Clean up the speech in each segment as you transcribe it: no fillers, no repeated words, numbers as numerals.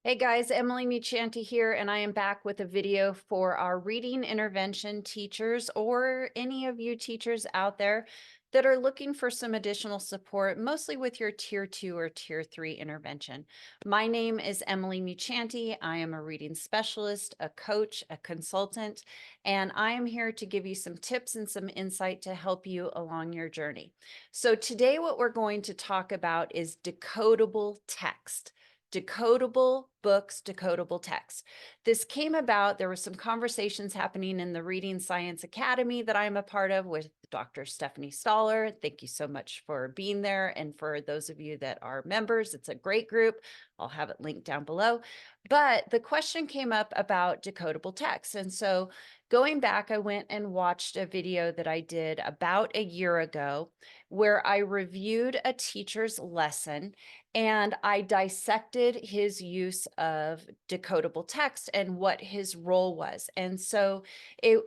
Hey guys, Emily Muchanti here, and I am back with a video for our reading intervention teachers or any of you teachers out there that are looking for some additional support, mostly with your Tier 2 or Tier 3 intervention. My name is Emily Muchanti. I am a reading specialist, a coach, a consultant, and I am here to give you some tips and some insight to help you along your journey. So today what we're going to talk about is decodable text. Decodable books, decodable text. This came about, there were some conversations happening in the Reading Science Academy that I'm a part of with Dr. Stephanie Staller. Thank you so much for being there. And for those of you that are members, it's a great group. I'll have it linked down below. But the question came up about decodable text. And so going back, I went and watched a video that I did about a year ago where I reviewed a teacher's lesson and I dissected his use of decodable text and what his role was. And so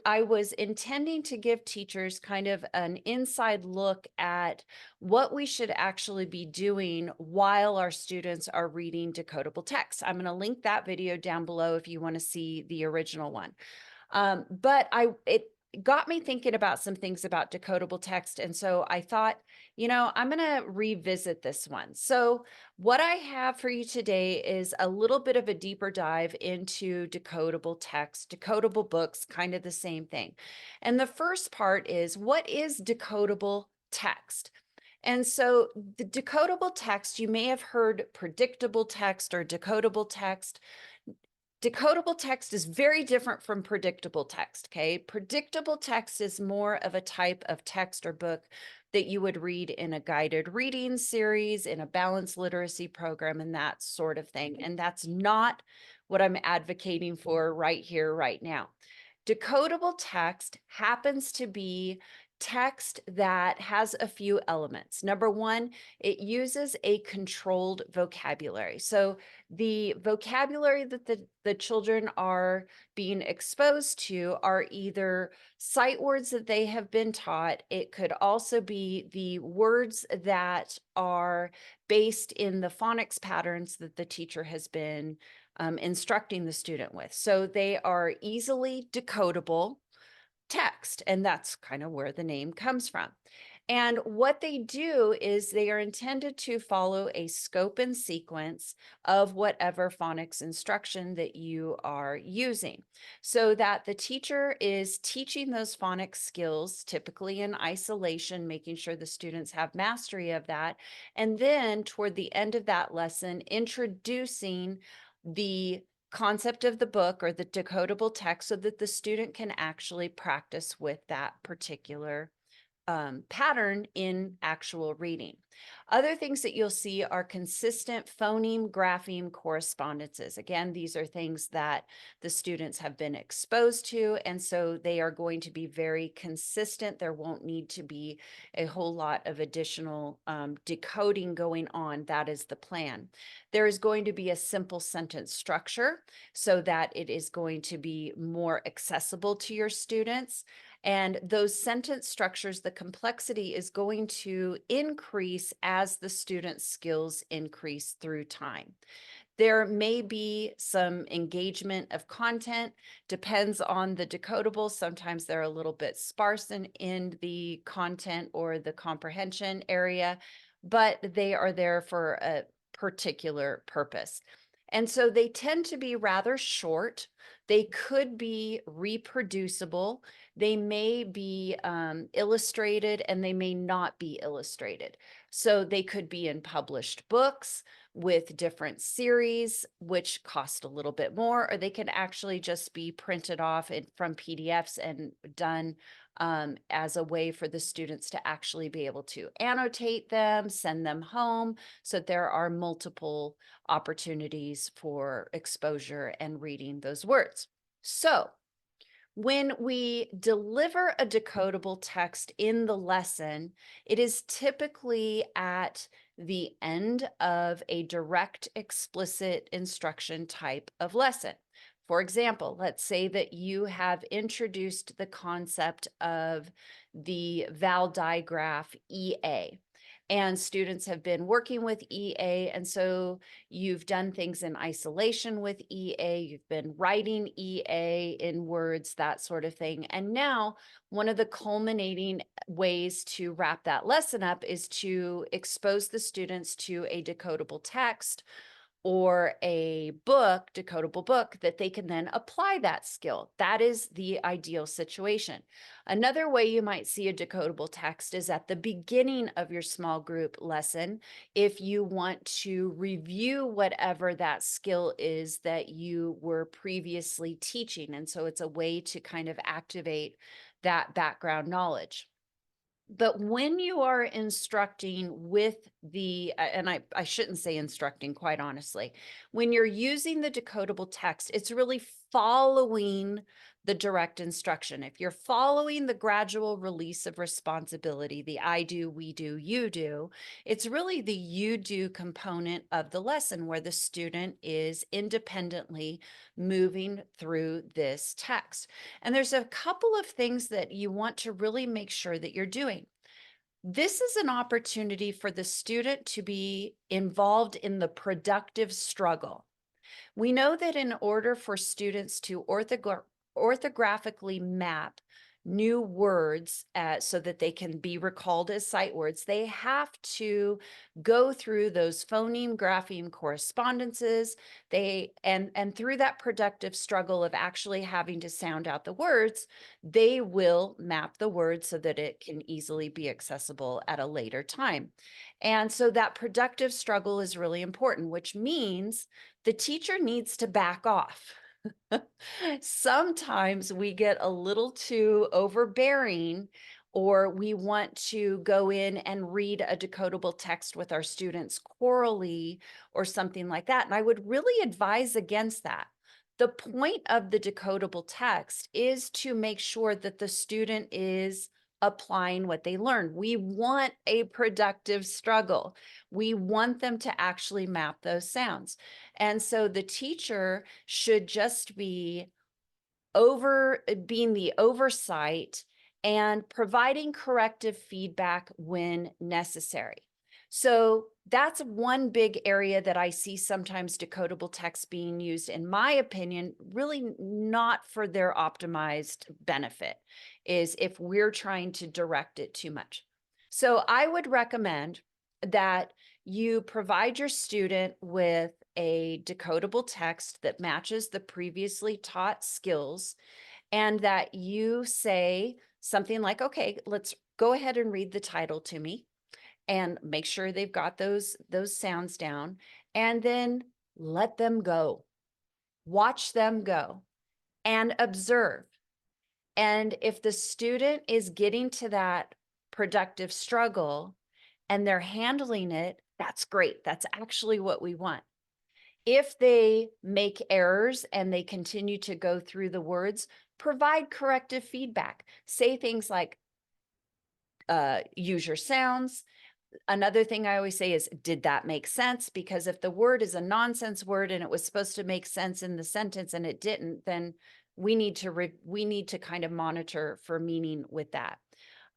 I was intending to give teachers kind of an inside look at what we should actually be doing while our students are reading decodable text. I'm going to link that video down below if you want to see the original one. But it got me thinking about some things about decodable text. And so I thought, I'm going to revisit this one. So what I have for you today is a little bit of a deeper dive into decodable text, decodable books, kind of the same thing. And the first part is, what is decodable text? And so the decodable text, you may have heard predictable text or decodable text. Decodable text is very different from predictable text, okay? Predictable text is more of a type of text or book that you would read in a guided reading series, in a balanced literacy program, and that sort of thing. And that's not what I'm advocating for right here, right now. Decodable text happens to be text that has a few elements. Number one, it uses a controlled vocabulary. So the vocabulary that the children are being exposed to are either sight words that they have been taught. It could also be the words that are based in the phonics patterns that the teacher has been instructing the student with. So they are easily decodable text, and that's kind of where the name comes from. And what they do is they are intended to follow a scope and sequence of whatever phonics instruction that you are using, so that the teacher is teaching those phonics skills, typically in isolation, making sure the students have mastery of that. And then toward the end of that lesson, introducing the concept of the book or the decodable text so that the student can actually practice with that particular pattern in actual reading. Other things that you'll see are consistent phoneme, grapheme correspondences. Again, these are things that the students have been exposed to, and so they are going to be very consistent. There won't need to be a whole lot of additional decoding going on. That is the plan. There is going to be a simple sentence structure so that it is going to be more accessible to your students. And those sentence structures, the complexity is going to increase as the student's skills increase through time. There may be some engagement of content, depends on the decodable. Sometimes they're a little bit sparse in the content or the comprehension area, but they are there for a particular purpose. And so they tend to be rather short. They could be reproducible. They may be illustrated and they may not be illustrated. So they could be in published books with different series, which cost a little bit more, or they can actually just be printed off from PDFs and done as a way for the students to actually be able to annotate them, send them home. So there are multiple opportunities for exposure and reading those words. So when we deliver a decodable text in the lesson, it is typically at the end of a direct, explicit instruction type of lesson. For example, let's say that you have introduced the concept of the Val digraph EA. and students have been working with EA. And so you've done things in isolation with EA, you've been writing EA in words, that sort of thing. And now one of the culminating ways to wrap that lesson up is to expose the students to a decodable text or a book, decodable book, that they can then apply that skill. That is the ideal situation. Another way you might see a decodable text is at the beginning of your small group lesson, if you want to review whatever that skill is that you were previously teaching. And so it's a way to kind of activate that background knowledge. But when you are instructing with and I shouldn't say instructing, quite honestly, when you're using the decodable text, it's really following the direct instruction. If you're following the gradual release of responsibility, the I do, we do, you do, it's really the you do component of the lesson where the student is independently moving through this text. And there's a couple of things that you want to really make sure that you're doing. This is an opportunity for the student to be involved in the productive struggle. We know that in order for students to orthographically map new words so that they can be recalled as sight words, they have to go through those phoneme grapheme correspondences. And through that productive struggle of actually having to sound out the words, they will map the word so that it can easily be accessible at a later time. And so that productive struggle is really important, which means the teacher needs to back off. Sometimes we get a little too overbearing, or we want to go in and read a decodable text with our students chorally or something like that. And I would really advise against that. The point of the decodable text is to make sure that the student is applying what they learned. We want a productive struggle. We want them to actually map those sounds. And so the teacher should just be being the oversight and providing corrective feedback when necessary. So that's one big area that I see sometimes decodable text being used, in my opinion, really not for their optimized benefit, is if we're trying to direct it too much. So I would recommend that you provide your student with a decodable text that matches the previously taught skills, and that you say something like, okay, let's go ahead and read the title to me, and make sure they've got those sounds down, and then let them go. Watch them go and observe. And if the student is getting to that productive struggle and they're handling it, that's great. That's actually what we want. If they make errors and they continue to go through the words, provide corrective feedback. Say things like, use your sounds. Another thing I always say is, did that make sense? Because if the word is a nonsense word and it was supposed to make sense in the sentence and it didn't, then we need to kind of monitor for meaning with that.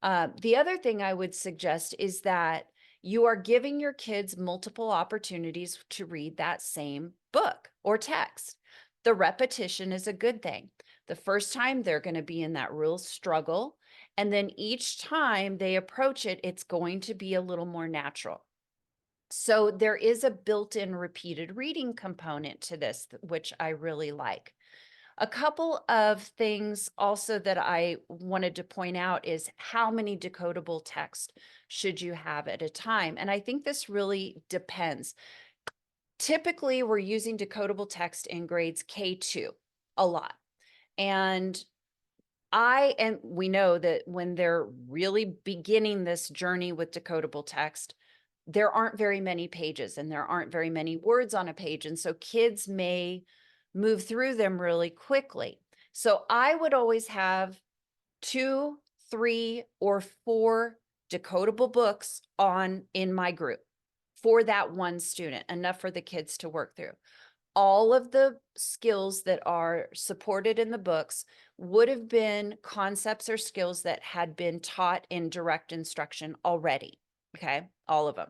The other thing I would suggest is that you are giving your kids multiple opportunities to read that same book or text. The repetition is a good thing. The first time they're going to be in that real struggle, and then each time they approach it, it's going to be a little more natural. So there is a built-in repeated reading component to this, which I really like. A couple of things also that I wanted to point out is how many decodable text should you have at a time? And I think this really depends. Typically, we're using decodable text in grades K2 a lot. And we know that when they're really beginning this journey with decodable text, there aren't very many pages and there aren't very many words on a page. And so kids may move through them really quickly. So I would always have 2, 3, or 4 decodable books in my group for that one student, enough for the kids to work through. All of the skills that are supported in the books would have been concepts or skills that had been taught in direct instruction already. Okay, all of them.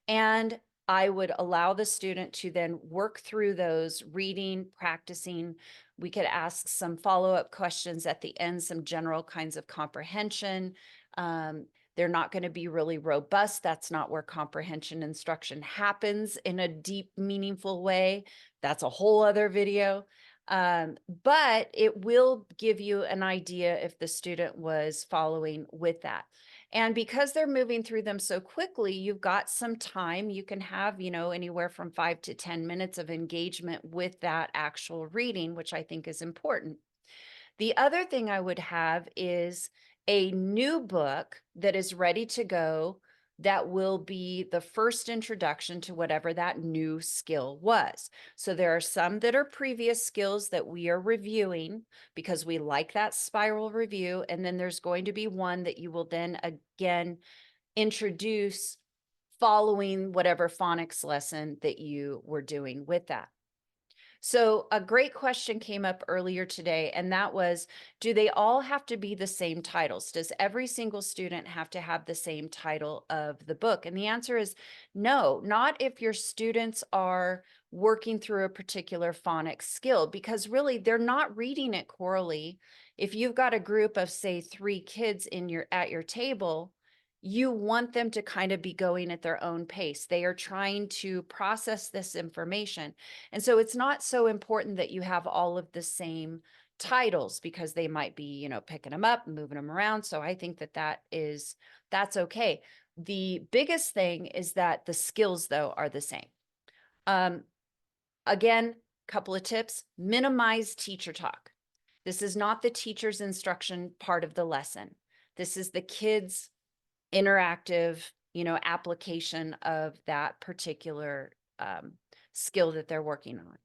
And I would allow the student to then work through those reading, practicing. We could ask some follow-up questions at the end, some general kinds of comprehension. Um, they're not going to be really robust. That's not where comprehension instruction happens in a deep, meaningful way. That's a whole other video. But it will give you an idea if the student was following with that. And because they're moving through them so quickly, you've got some time. You can have, anywhere from 5 to 10 minutes of engagement with that actual reading, which I think is important. The other thing I would have is a new book that is ready to go that will be the first introduction to whatever that new skill was. So there are some that are previous skills that we are reviewing because we like that spiral review. And then there's going to be one that you will then again introduce following whatever phonics lesson that you were doing with that. So a great question came up earlier today, and that was, do they all have to be the same titles? Does every single student have to have the same title of the book? And the answer is no, not if your students are working through a particular phonics skill, because really they're not reading it chorally. If you've got a group of, say, 3 kids at your table, you want them to kind of be going at their own pace. They are trying to process this information. And so it's not so important that you have all of the same titles because they might be, picking them up and moving them around. So I think that's okay. The biggest thing is that the skills, though, are the same. Again, couple of tips: minimize teacher talk. This is not the teacher's instruction part of the lesson. This is the kids' interactive, application of that particular skill that they're working on.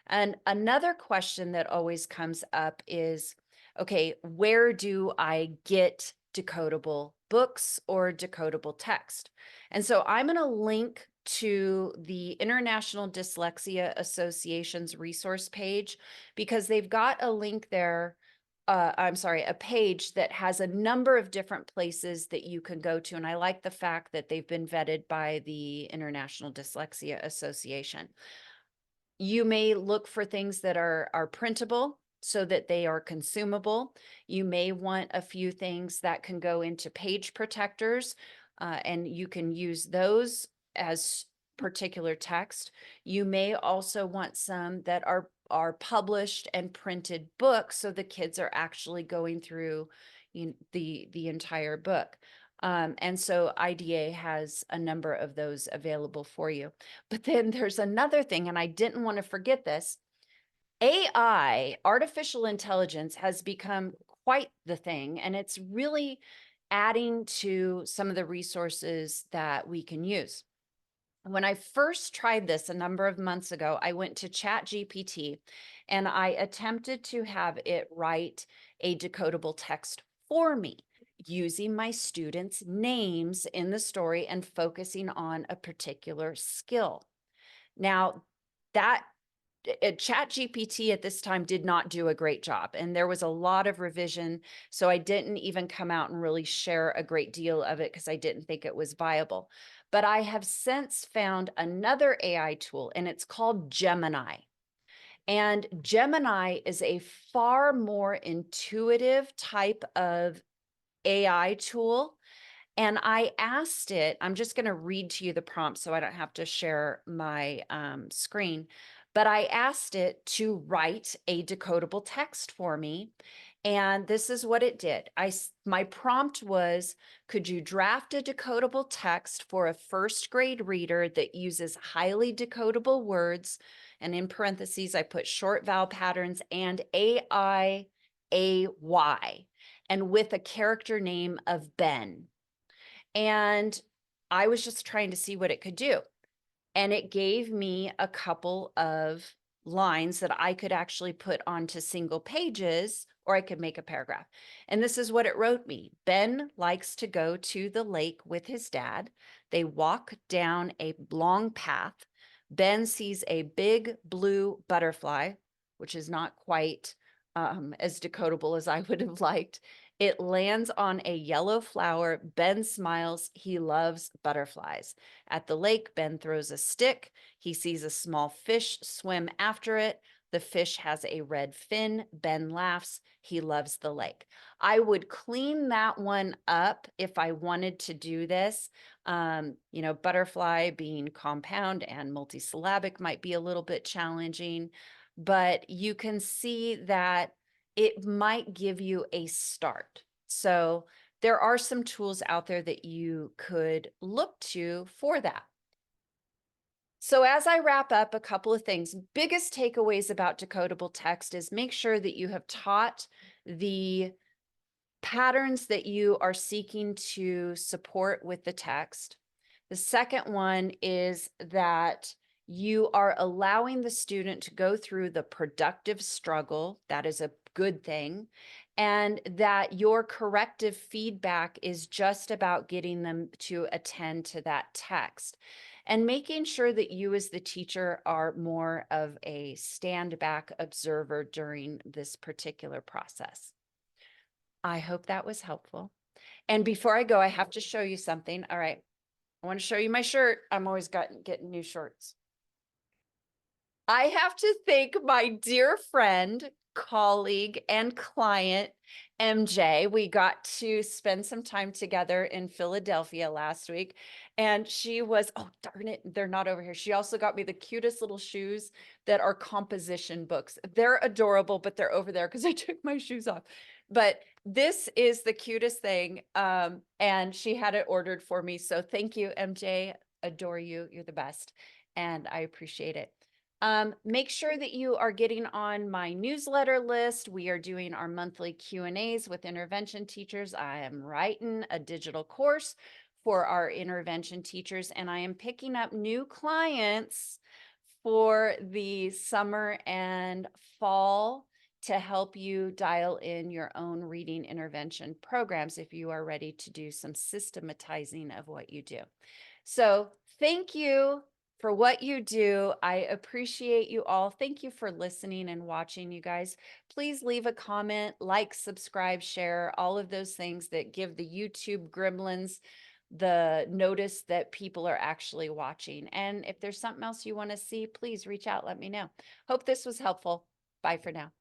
And another question that always comes up is, okay, where do I get decodable books or decodable text? And so I'm going to link to the International Dyslexia Association's resource page because they've got a link there. A page that has a number of different places that you can go to. And I like the fact that they've been vetted by the International Dyslexia Association. You may look for things that are printable so that they are consumable. You may want a few things that can go into page protectors, and you can use those as particular text. You may also want some that are published and printed books, so the kids are actually going through the entire book. And so IDA has a number of those available for you. But then there's another thing, and I didn't want to forget this. AI, artificial intelligence, has become quite the thing, and it's really adding to some of the resources that we can use. When I first tried this a number of months ago, I went to ChatGPT and I attempted to have it write a decodable text for me using my students' names in the story and focusing on a particular skill. Now, that ChatGPT at this time did not do a great job, and there was a lot of revision, so I didn't even come out and really share a great deal of it because I didn't think it was viable. But I have since found another AI tool, and it's called Gemini. And Gemini is a far more intuitive type of AI tool. And I asked it, I'm just going to read to you the prompt so I don't have to share my screen, but I asked it to write a decodable text for me. And this is what it did. My prompt was, could you draft a decodable text for a first grade reader that uses highly decodable words? And in parentheses, I put short vowel patterns and AIAY, and with a character name of Ben. And I was just trying to see what it could do. And it gave me a couple of lines that I could actually put onto single pages, or I could make a paragraph. And this is what it wrote me. Ben likes to go to the lake with his dad. They walk down a long path. Ben sees a big blue butterfly, which is not quite as decodable as I would have liked. It lands on a yellow flower. Ben smiles. He loves butterflies. At the lake, Ben throws a stick. He sees a small fish swim after it. The fish has a red fin. Ben laughs. He loves the lake. I would clean that one up if I wanted to do this. Butterfly being compound and multisyllabic might be a little bit challenging, but you can see that it might give you a start. So there are some tools out there that you could look to for that. So as I wrap up, a couple of things. Biggest takeaways about decodable text is make sure that you have taught the patterns that you are seeking to support with the text. The second one is that you are allowing the student to go through the productive struggle. That is a good thing. And that your corrective feedback is just about getting them to attend to that text. And making sure that you as the teacher are more of a stand back observer during this particular process. I hope that was helpful. And before I go, I have to show you something. All right. I want to show you my shirt. I'm always getting new shorts. I have to thank my dear friend, colleague, and client, MJ. We got to spend some time together in Philadelphia last week. And she was, oh, darn it, they're not over here. She also got me the cutest little shoes that are composition books. They're adorable, but they're over there because I took my shoes off. But this is the cutest thing. And she had it ordered for me. So thank you, MJ. Adore you. You're the best. And I appreciate it. Make sure that you are getting on my newsletter list. We are doing our monthly Q&As with intervention teachers. I am writing a digital course for our intervention teachers, and I am picking up new clients for the summer and fall to help you dial in your own reading intervention programs if you are ready to do some systematizing of what you do. So thank you for what you do. I appreciate you all. Thank you for listening and watching, you guys. Please leave a comment, like, subscribe, share, all of those things that give the YouTube gremlins the notice that people are actually watching. And if there's something else you want to see, please reach out, let me know. Hope this was helpful. Bye for now.